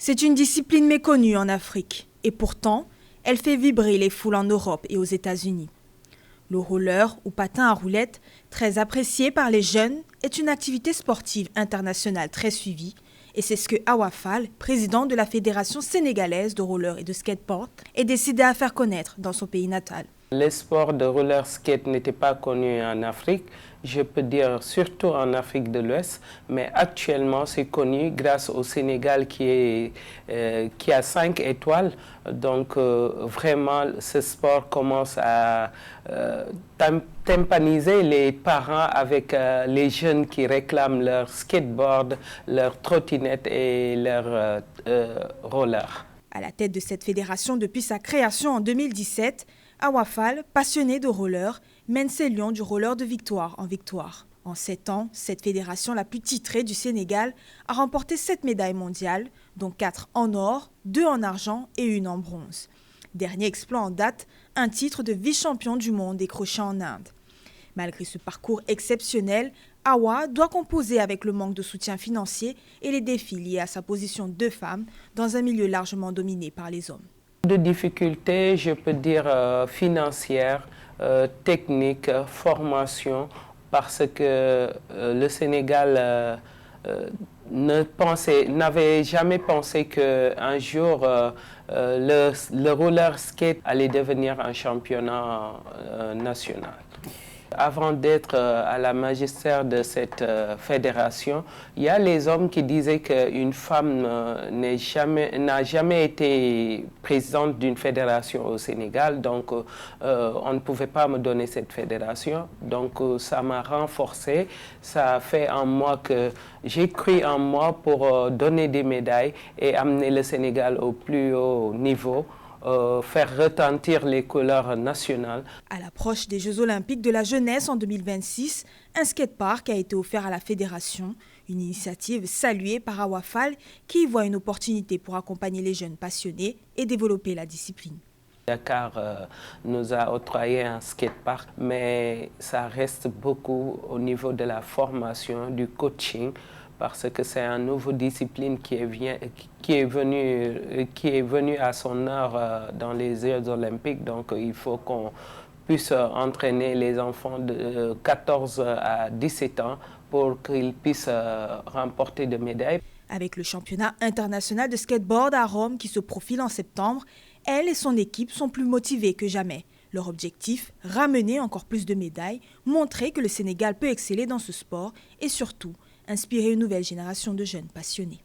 C'est une discipline méconnue en Afrique et pourtant, elle fait vibrer les foules en Europe et aux États-Unis. Le roller ou patin à roulettes, très apprécié par les jeunes, est une activité sportive internationale très suivie et c'est ce que Awa Fall, président de la Fédération sénégalaise de roller et de skateboard, est décidé à faire connaître dans son pays natal. Le sport de roller skate n'était pas connu en Afrique, je peux dire surtout en Afrique de l'Ouest, mais actuellement c'est connu grâce au Sénégal qui a 5 étoiles. Donc vraiment ce sport commence à tympaniser les parents avec les jeunes qui réclament leur skateboard, leur trottinette et leur roller. À la tête de cette fédération depuis sa création en 2017, Awa Fall, passionné de roller, mène ses lions du roller de victoire en victoire. En 7 ans, cette fédération la plus titrée du Sénégal a remporté 7 médailles mondiales, dont 4 en or, 2 en argent et 1 en bronze. Dernier exploit en date, un titre de vice-champion du monde décroché en Inde. Malgré ce parcours exceptionnel, Awa doit composer avec le manque de soutien financier et les défis liés à sa position de femme dans un milieu largement dominé par les hommes. De difficultés, je peux dire financières, techniques, formation, parce que le Sénégal n'avait jamais pensé qu'un jour le roller skate allait devenir un championnat national. Avant d'être à la magistère de cette fédération, il y a les hommes qui disaient qu'une femme n'a jamais été présidente d'une fédération au Sénégal, donc on ne pouvait pas me donner cette fédération. Donc ça m'a renforcé, ça a fait en moi que j'ai cru en moi pour donner des médailles et amener le Sénégal au plus haut niveau. Faire retentir les couleurs nationales. À l'approche des Jeux Olympiques de la jeunesse en 2026, un skatepark a été offert à la fédération, une initiative saluée par Awa Fall qui y voit une opportunité pour accompagner les jeunes passionnés et développer la discipline. Dakar nous a octroyé un skatepark, mais ça reste beaucoup au niveau de la formation, du coaching, parce que c'est une nouvelle discipline qui est venue à son heure dans les Jeux Olympiques. Donc il faut qu'on puisse entraîner les enfants de 14 à 17 ans pour qu'ils puissent remporter des médailles. Avec le championnat international de skateboard à Rome qui se profile en septembre, elle et son équipe sont plus motivées que jamais. Leur objectif, ramener encore plus de médailles, montrer que le Sénégal peut exceller dans ce sport et surtout, inspirer une nouvelle génération de jeunes passionnés.